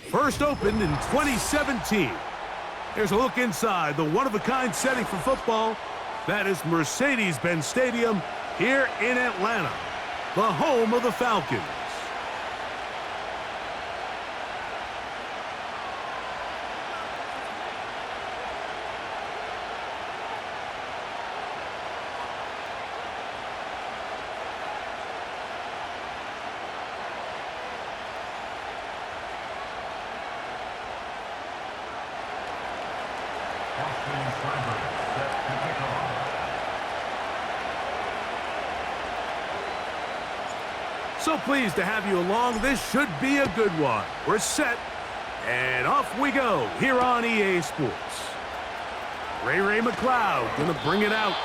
First opened in 2017. Here's a look inside the one-of-a-kind setting for football. That is Mercedes-Benz Stadium here in Atlanta, the home of the Falcons. So pleased to have you along. This should be a good one. We're set, and off we go here on EA Sports. Ray McLeod going to bring it out.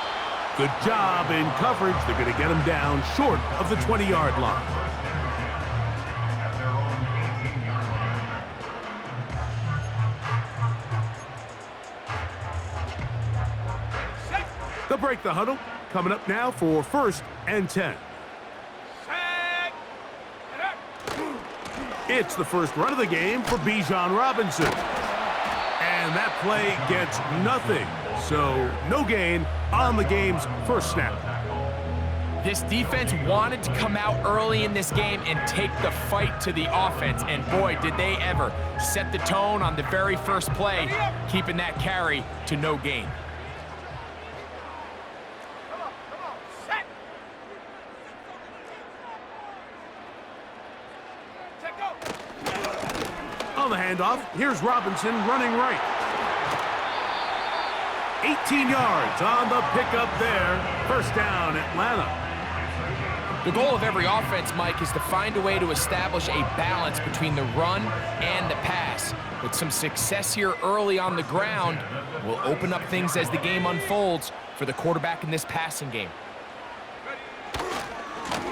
Good job in coverage. They're going to get him down short of the 20-yard line. They'll break the huddle. Coming up now for 1st and 10. It's the first run of the game for Bijan Robinson. And that play gets nothing. So no gain on the game's first snap. This defense wanted to come out early in this game and take the fight to the offense. And boy, did they ever set the tone on the very first play, keeping that carry to no gain. On the handoff, here's Robinson running right. 18 yards on the pickup there. First down, Atlanta. The goal of every offense, Mike, is to find a way to establish a balance between the run and the pass. With some success here early on the ground, will open up things as the game unfolds for the quarterback in this passing game.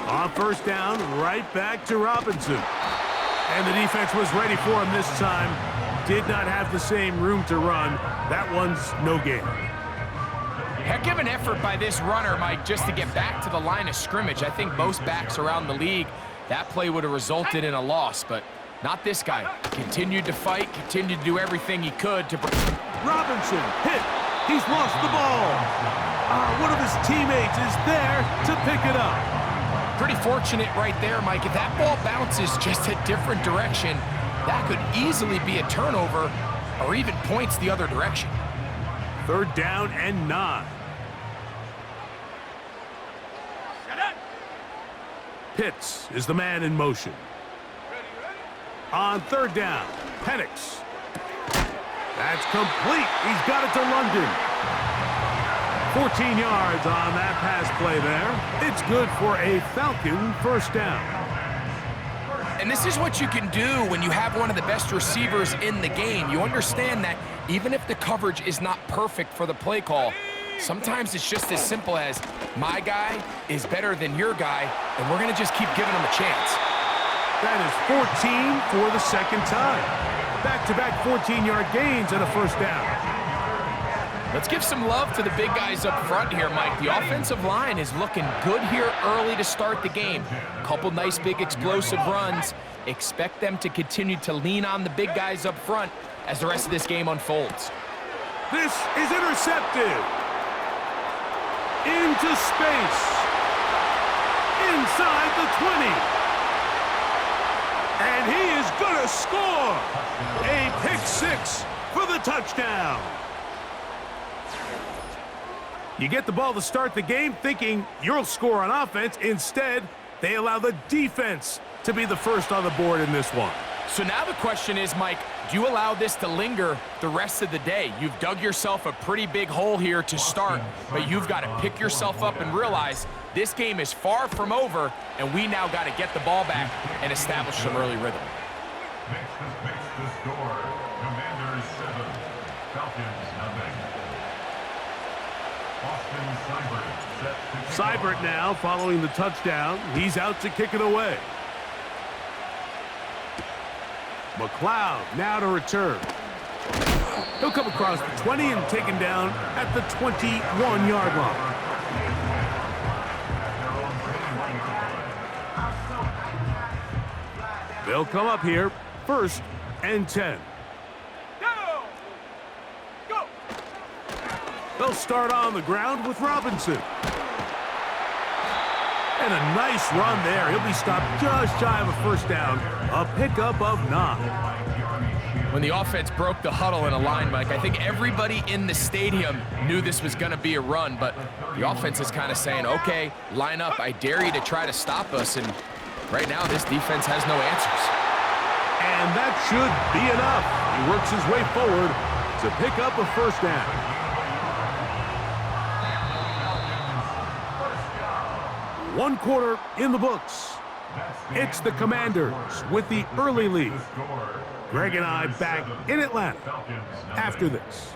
On first down, right back to Robinson. And the defense was ready for him this time. Did not have the same room to run. That one's no gain. Heck of an effort by this runner, Mike, just to get back to the line of scrimmage. I think most backs around the league, that play would have resulted in a loss, but not this guy. Continued to fight, continued to do everything he could to... Robinson hit. He's lost the ball. One of his teammates is there to pick it up. Pretty fortunate right there, Mike. If that ball bounces just a different direction, that could easily be a turnover or even points the other direction. 3rd down and 9. Pitts is the man in motion. On 3rd down, Penix. That's complete. He's got it to London. 14 yards on that pass play there. It's good for a Falcon first down. And this is what you can do when you have one of the best receivers in the game. You understand that even if the coverage is not perfect for the play call, sometimes it's just as simple as my guy is better than your guy, and we're going to just keep giving him a chance. That is 14 for the second time. Back-to-back 14-yard gains and a first down. Let's give some love to the big guys up front here, Mike. The offensive line is looking good here early to start the game. Couple nice big explosive runs. Expect them to continue to lean on the big guys up front as the rest of this game unfolds. This is intercepted. Into space. Inside the 20. And he is going to score. A pick 6 for the touchdown. You get the ball to start the game thinking you'll score on offense. Instead, they allow the defense to be the first on the board in this one. So now the question is, Mike, do you allow this to linger the rest of the day? You've dug yourself a pretty big hole here to start, but you've got to pick yourself up and realize this game is far from over, and we now got to get the ball back and establish some early rhythm. Makes the score. Commanders 7, Falcons nothing. Seibert now following the touchdown. He's out to kick it away. McLeod now to return. He'll come across the 20 and taken down at the 21-yard line. They'll come up here 1st and 10. Go! They'll start on the ground with Robinson. And a nice run there. He'll be stopped just shy of a first down. A pickup of 9. When the offense broke the huddle in a line, Mike, I think everybody in the stadium knew this was going to be a run, but the offense is kind of saying, okay, line up. I dare you to try to stop us, and right now this defense has no answers. And that should be enough. He works his way forward to pick up a first down. One quarter in the books. It's the Commanders with the early lead. Greg and I back in Atlanta after this.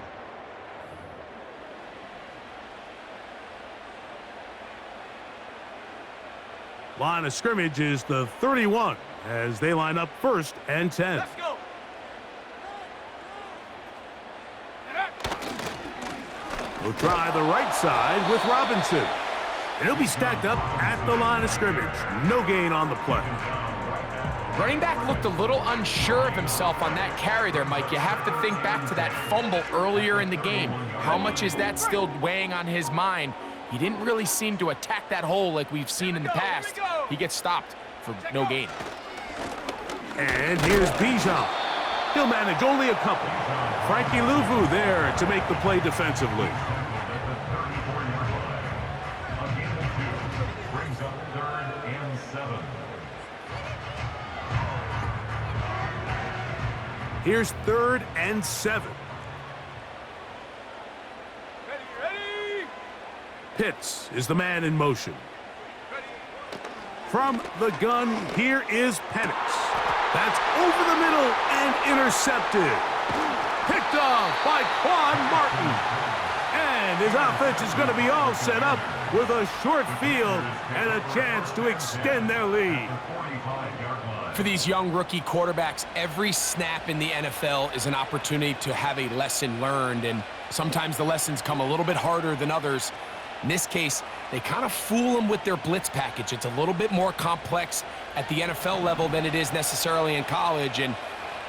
Line of scrimmage is the 31 as they line up 1st and 10. Let's go! We'll try the right side with Robinson. And he'll be stacked up at the line of scrimmage. No gain on the play. Running back looked a little unsure of himself on that carry there, Mike. You have to think back to that fumble earlier in the game. How much is that still weighing on his mind? He didn't really seem to attack that hole like we've seen in the past. He gets stopped for no gain. And here's Bijan. He'll manage only a couple. Frankie Louvu there to make the play defensively. Here's 3rd and 7. Ready! Pitts is the man in motion. From the gun, here is Penix. That's over the middle and intercepted. Picked off by Quan Martin. And his offense is going to be all set up with a short field and a chance to extend their lead. For these young rookie quarterbacks, every snap in the NFL is an opportunity to have a lesson learned, and sometimes the lessons come a little bit harder than others. In this case, they kind of fool them with their blitz package. It's a little bit more complex at the NFL level than it is necessarily in college, and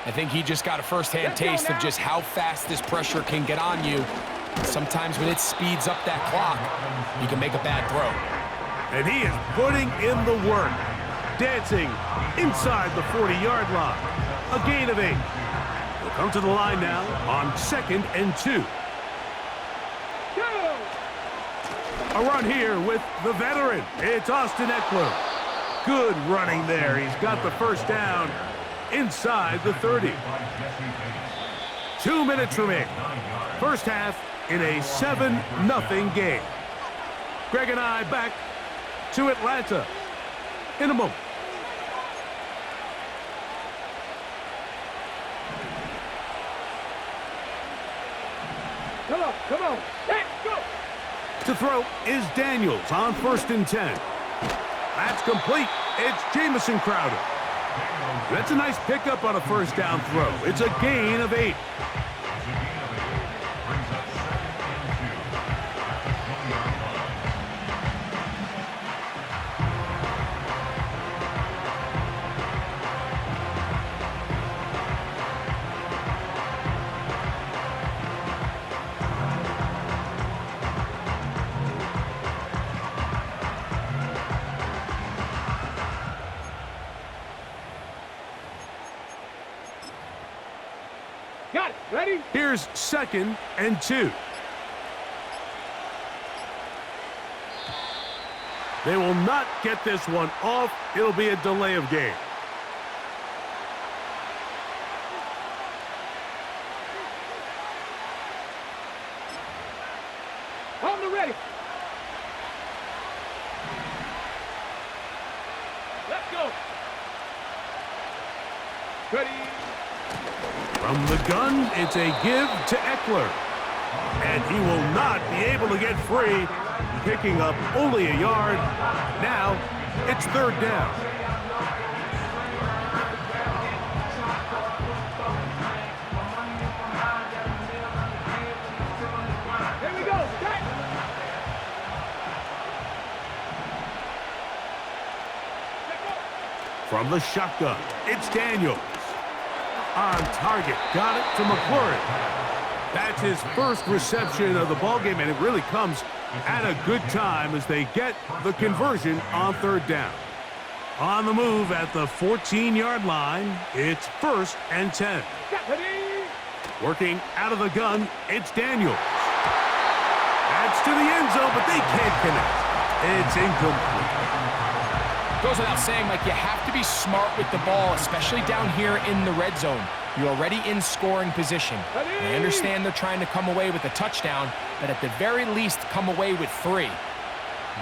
I think he just got a first-hand taste of just how fast this pressure can get on you. Sometimes when it speeds up that clock, you can make a bad throw. And he is putting in the work. Dancing inside the 40-yard line. A gain of 8. He'll come to the line now on 2nd and 2. A run here with the veteran. It's Austin Eckler. Good running there. He's got the first down inside the 30. 2 minutes remaining. First half in a 7-0 game. Greg and I back to Atlanta in a moment. Come on! Let's go! To throw is Daniels on 1st and 10. That's complete. It's Jamison Crowder. That's a nice pickup on a first down throw. It's a gain of 8. Got it! Ready? Here's 2nd and 2. They will not get this one off. It'll be a delay of game. On the ready! Let's go! Ready! From the gun, it's a give to Eckler. And he will not be able to get free, picking up only a yard. Now, it's 3rd down. Here we go! Start! From the shotgun, it's Daniels. on target. Got it to McClure. That's his first reception of the ballgame, and it really comes at a good time as they get the conversion on third down. On the move at the 14-yard line, it's 1st and 10. Working out of the gun, it's Daniels. That's to the end zone, but they can't connect. It's incomplete. Goes without saying, Mike, you have to be smart with the ball, especially down here in the red zone. You're already in scoring position. I understand they're trying to come away with a touchdown, but at the very least, come away with 3.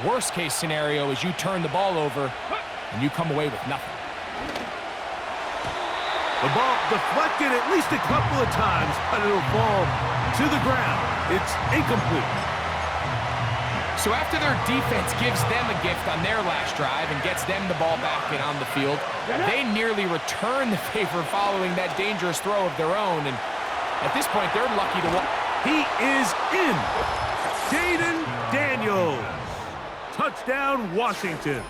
Worst case scenario is you turn the ball over and you come away with nothing. The ball deflected at least a couple of times, but it'll fall to the ground. It's incomplete. So after their defense gives them a gift on their last drive and gets them the ball back and on the field, they nearly return the favor following that dangerous throw of their own. And at this point, they're lucky to walk. He is in. Jaden Daniels. Touchdown, Washington.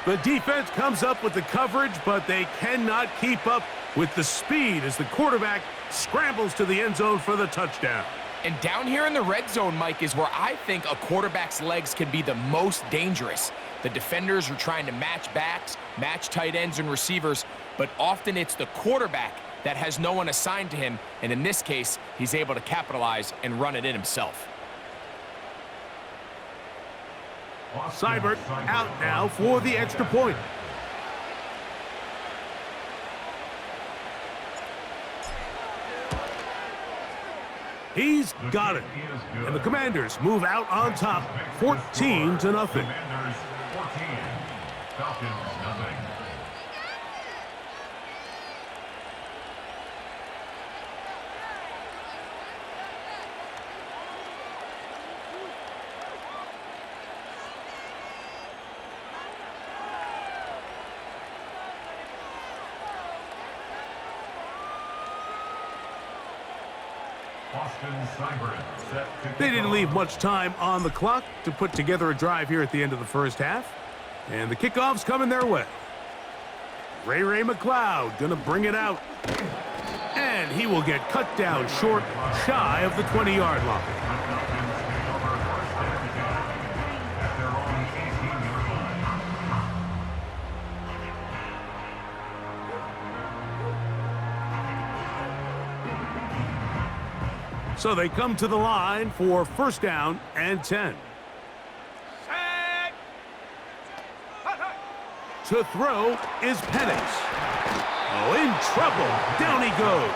The defense comes up with the coverage, but they cannot keep up with the speed as the quarterback scrambles to the end zone for the touchdown. And down here in the red zone, Mike, is where I think a quarterback's legs can be the most dangerous. The defenders are trying to match backs, match tight ends and receivers, but often it's the quarterback that has no one assigned to him, and in this case, he's able to capitalize and run it in himself. Seibert out now for the extra point. He's got it. And the Commanders move out on top, 14-0. Commanders 14, Falcons nothing. They didn't leave much time on the clock to put together a drive here at the end of the first half. And the kickoff's coming their way. Ray McLeod gonna bring it out. And he will get cut down short, shy of the 20-yard line. So they come to the line for 1st down and 10. To throw is Penix. Oh, in trouble. Down he goes.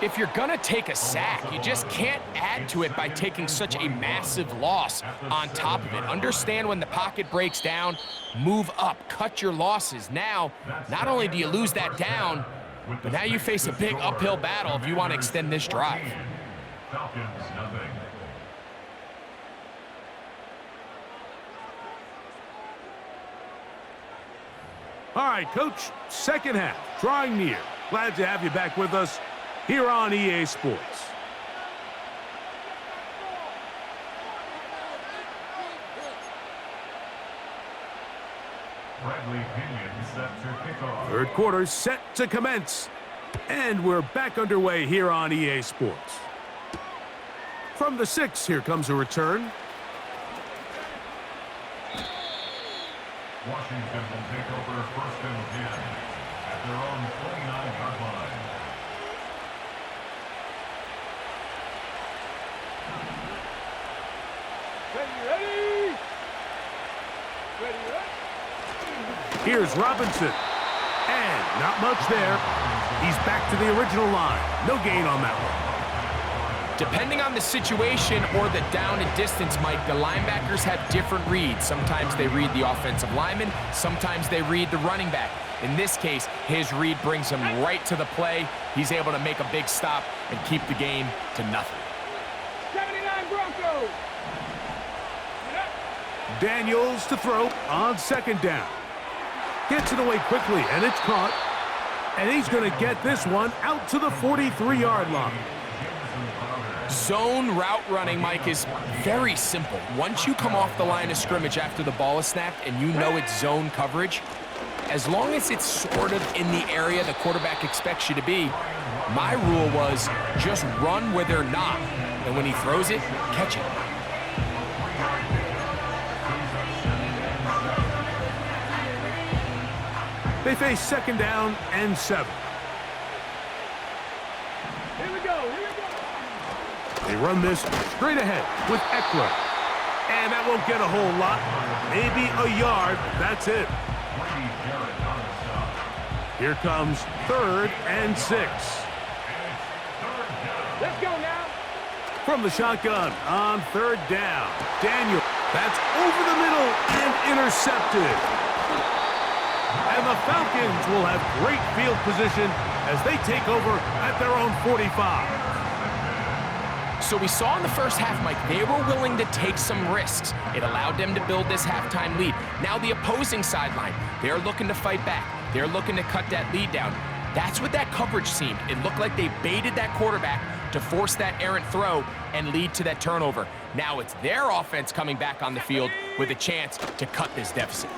If you're gonna take a sack, you just can't add to it by taking such a massive loss on top of it. Understand when the pocket breaks down, move up, cut your losses. Now, not only do you lose that down, but now you face a big uphill battle if you want to extend this drive. Falcons nothing. All right, Coach, second half, drawing near. Glad to have you back with us here on EA Sports. Bradley Pinion set to kick off. Third quarter set to commence. And we're back underway here on EA Sports. From the 6, here comes a return. Washington will take over 1st and 10 at their own 29-yard line. Ready? Ready? Here's Robinson. And not much there. He's back to the original line. No gain on that one. Depending on the situation or the down and distance, Mike, the linebackers have different reads. Sometimes they read the offensive lineman. Sometimes they read the running back. In this case, his read brings him right to the play. He's able to make a big stop and keep the game to nothing. 79 Broncos. Daniels to throw on 2nd down. Gets it away quickly, and it's caught. And he's going to get this one out to the 43-yard line. Zone route running, Mike, is very simple. Once you come off the line of scrimmage after the ball is snapped and you know it's zone coverage, as long as it's sort of in the area the quarterback expects you to be. My rule was just run where they're not, and when he throws it, catch it. They face 2nd down and 7. Here we go, here we go. They run this straight ahead with Eckler. And that won't get a whole lot. Maybe a yard. That's it. Here comes 3rd and 6. Let's go now. From the shotgun on 3rd down. Daniel. That's over the middle and intercepted. And the Falcons will have great field position as they take over at their own 45. So we saw in the first half, Mike, they were willing to take some risks. It allowed them to build this halftime lead. Now the opposing sideline, they're looking to fight back. They're looking to cut that lead down. That's what that coverage seemed. It looked like they baited that quarterback to force that errant throw and lead to that turnover. Now it's their offense coming back on the field with a chance to cut this deficit.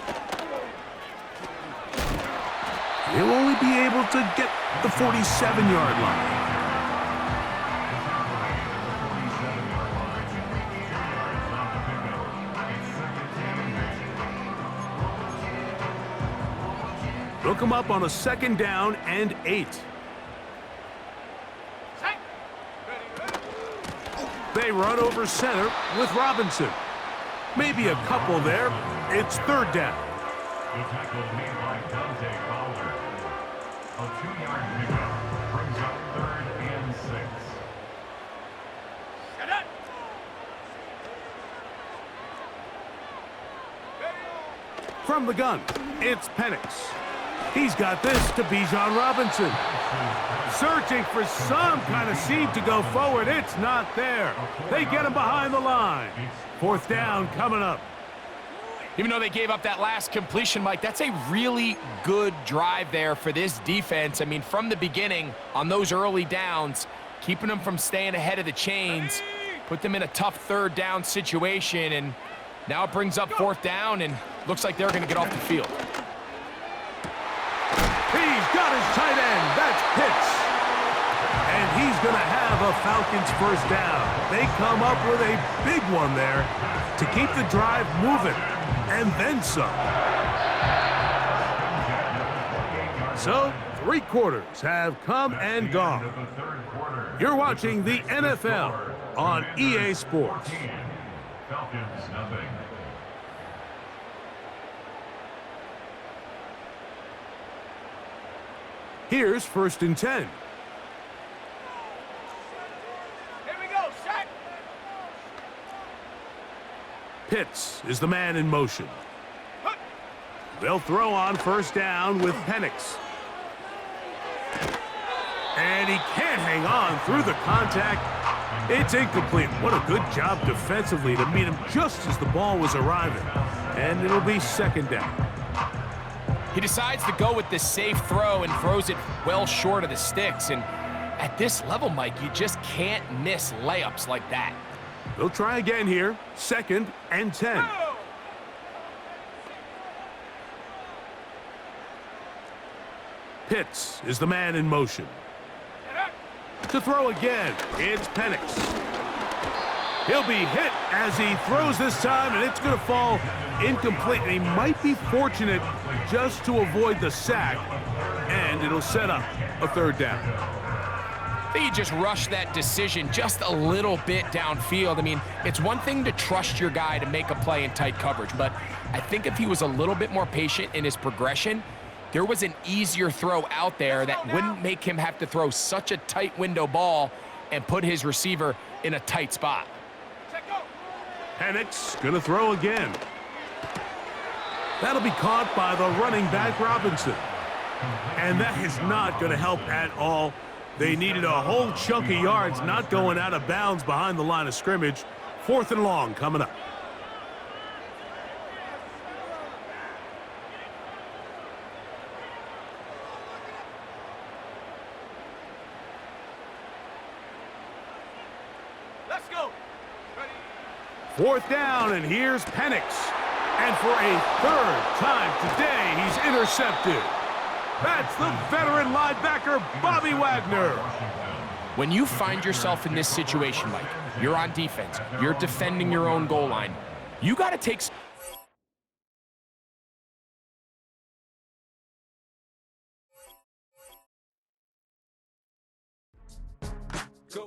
They'll only be able to get the 47-yard line. They'll come up on a 2nd down and 8. They run over center with Robinson. Maybe a couple there. It's 3rd down. The tackle made by Dante Fowler. A 2-yard pickup brings up 3rd and 6. From the gun, it's Penix. He's got this to Bijan Robinson. Searching for some kind of seam to go forward. It's not there. They get him behind the line. 4th down coming up. Even though they gave up that last completion, Mike, that's a really good drive there for this defense. I mean, from the beginning, on those early downs, keeping them from staying ahead of the chains, put them in a tough 3rd down situation, and now it brings up 4th down, and looks like they're going to get off the field. He's got his tight end. That's Pitts. And he's going to have a Falcons 1st down. They come up with a big one there to keep the drive moving. And then some. So, 3 quarters have come and gone. You're watching the NFL on EA Sports. Falcons nothing. Here's 1st and 10. Here we go, shot. Pitts is the man in motion. They'll throw on 1st down with Penix. And he can't hang on through the contact. It's incomplete. What a good job defensively to meet him just as the ball was arriving. And it'll be 2nd down. He decides to go with the safe throw and throws it well short of the sticks. And at this level, Mike, you just can't miss layups like that. They'll try again here. 2nd and 10. Pitts is the man in motion. To throw again, it's Penix. He'll be hit as he throws this time, and it's going to fall incomplete. He might be fortunate just to avoid the sack, and it'll set up a 3rd down. I think you just rushed that decision just a little bit downfield. I mean, it's one thing to trust your guy to make a play in tight coverage, but I think if he was a little bit more patient in his progression, there was an easier throw out there that wouldn't make him have to throw such a tight window ball and put his receiver in a tight spot. Penix gonna throw again. That'll be caught by the running back Robinson. And that is not gonna help at all. They needed a whole chunk of yards not going out of bounds behind the line of scrimmage. 4th and long coming up. Let's go. 4th down, and here's Penix. And for a third time today, he's intercepted. That's the veteran linebacker, Bobby Wagner. When you find yourself in this situation, Mike, you're on defense, you're defending your own goal line, you got to take... Go.